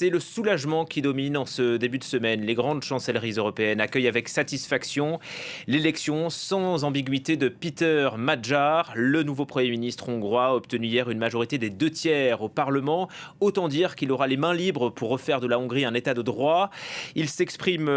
C'est le soulagement qui domine en ce début de semaine. Les grandes chancelleries européennes accueillent avec satisfaction l'élection sans ambiguïté de Péter Magyar. Le nouveau Premier ministre hongrois a obtenu hier une majorité des 2/3 au Parlement. Autant dire qu'il aura les mains libres pour refaire de la Hongrie un état de droit. Il s'exprime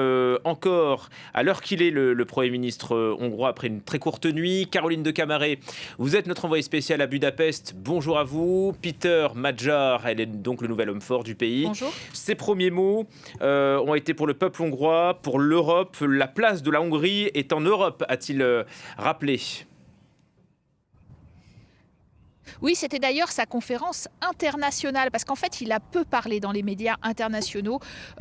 encore à l'heure qu'il est, le Premier ministre hongrois, après une très courte nuit. Caroline de Camaret, vous êtes notre envoyée spéciale à Budapest. Bonjour à vous. Péter Magyar, elle est donc le nouvel homme fort du pays. Bonjour. Ses premiers mots ont été pour le peuple hongrois, pour l'Europe. La place de la Hongrie est en Europe, a-t-il rappelé. Oui, c'était d'ailleurs sa conférence internationale, parce qu'en fait, il a peu parlé dans les médias internationaux,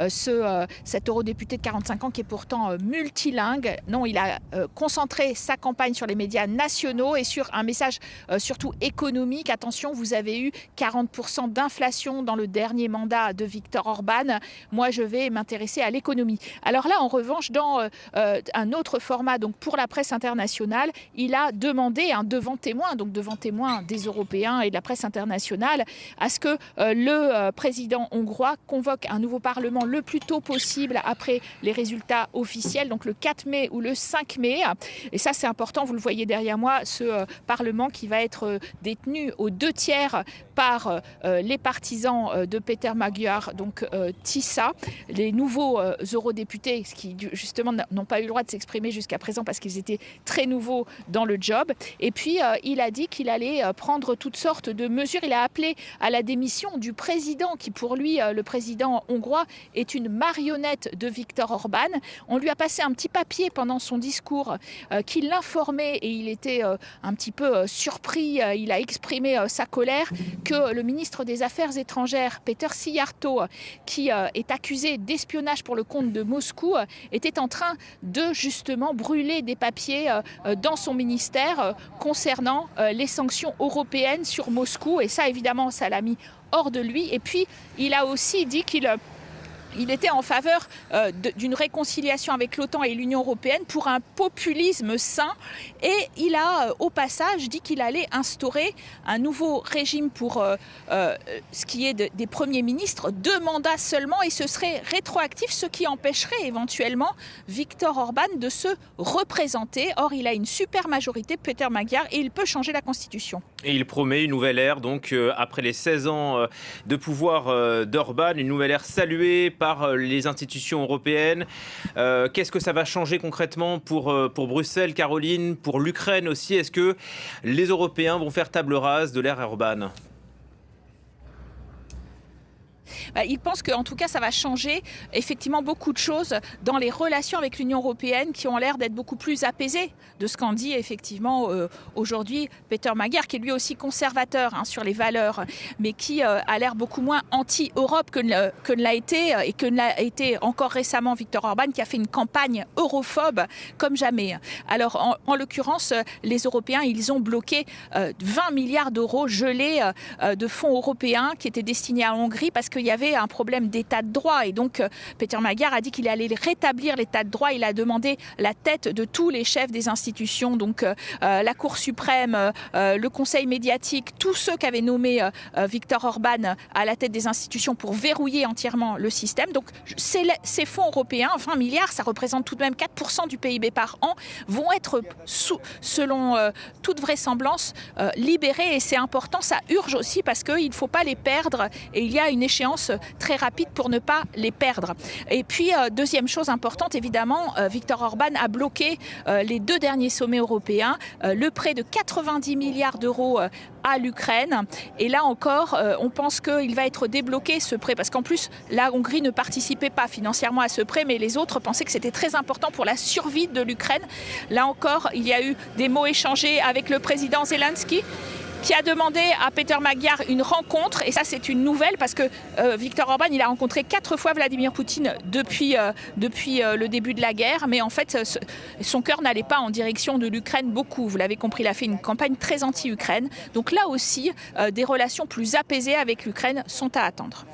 cet eurodéputé de 45 ans qui est pourtant multilingue. Non, il a concentré sa campagne sur les médias nationaux et sur un message surtout économique. Attention, vous avez eu 40% d'inflation dans le dernier mandat de Viktor Orban. Moi, je vais m'intéresser à l'économie. Alors là, en revanche, dans un autre format, donc pour la presse internationale, il a demandé devant témoins des Européens et de la presse internationale, à ce que le président hongrois convoque un nouveau parlement le plus tôt possible après les résultats officiels, donc le 4 mai ou le 5 mai. Et ça, c'est important, vous le voyez derrière moi, ce parlement qui va être détenu aux 2/3 par les partisans de Péter Magyar, donc TISA, les nouveaux eurodéputés qui justement n'ont pas eu le droit de s'exprimer jusqu'à présent parce qu'ils étaient très nouveaux dans le job. Et puis, il a dit qu'il allait prendre toutes sortes de mesures. Il a appelé à la démission du président, qui pour lui, le président hongrois, est une marionnette de Viktor Orban. On lui a passé un petit papier pendant son discours qui l'informait, et il était un petit peu surpris. Il a exprimé sa colère que le ministre des Affaires étrangères, Péter Szijjártó, qui est accusé d'espionnage pour le compte de Moscou, était en train de justement brûler des papiers dans son ministère concernant les sanctions européennes sur Moscou. Et ça, évidemment, ça l'a mis hors de lui. Et puis, il a aussi dit qu'il était en faveur d'une réconciliation avec l'OTAN et l'Union européenne pour un populisme sain. Et il a, au passage, dit qu'il allait instaurer un nouveau régime pour ce qui est des premiers ministres, 2 mandats seulement, et ce serait rétroactif, ce qui empêcherait éventuellement Viktor Orban de se représenter. Or, il a une super majorité, Péter Magyar, et il peut changer la Constitution. Et il promet une nouvelle ère, donc après les 16 ans de pouvoir d'Orban, une nouvelle ère saluée par les institutions européennes. Qu'est-ce que ça va changer concrètement pour Bruxelles, Caroline, pour l'Ukraine aussi? Est-ce que les Européens vont faire table rase de l'ère Orban? Il pense qu'en tout cas, ça va changer effectivement beaucoup de choses dans les relations avec l'Union européenne qui ont l'air d'être beaucoup plus apaisées de ce qu'en dit effectivement aujourd'hui Péter Magyar, qui est lui aussi conservateur sur les valeurs, mais qui a l'air beaucoup moins anti-Europe que ne l'a été et que ne l'a été encore récemment Viktor Orban, qui a fait une campagne europhobe comme jamais. Alors en l'occurrence, les Européens, ils ont bloqué 20 milliards d'euros gelés de fonds européens qui étaient destinés à Hongrie parce qu'il y avait un problème d'état de droit. Et donc, Péter Magyar a dit qu'il allait rétablir l'état de droit. Il a demandé la tête de tous les chefs des institutions, donc la Cour suprême, le Conseil médiatique, tous ceux qu'avait nommé Viktor Orban à la tête des institutions pour verrouiller entièrement le système. Donc, ces fonds européens, 20 milliards, ça représente tout de même 4% du PIB par an, vont être, selon toute vraisemblance, libérés. Et c'est important, ça urge aussi parce qu'il ne faut pas les perdre. Et il y a une échéance très rapide pour ne pas les perdre. Et puis, deuxième chose importante, évidemment, Viktor Orban a bloqué les 2 derniers sommets européens, le prêt de 90 milliards d'euros à l'Ukraine. Et là encore, on pense qu'il va être débloqué, ce prêt, parce qu'en plus, la Hongrie ne participait pas financièrement à ce prêt, mais les autres pensaient que c'était très important pour la survie de l'Ukraine. Là encore, il y a eu des mots échangés avec le président Zelensky, qui a demandé à Péter Magyar une rencontre. Et ça, c'est une nouvelle parce que Viktor Orban, il a rencontré 4 fois Vladimir Poutine depuis le début de la guerre. Mais en fait, son cœur n'allait pas en direction de l'Ukraine beaucoup. Vous l'avez compris, il a fait une campagne très anti-Ukraine. Donc là aussi, des relations plus apaisées avec l'Ukraine sont à attendre.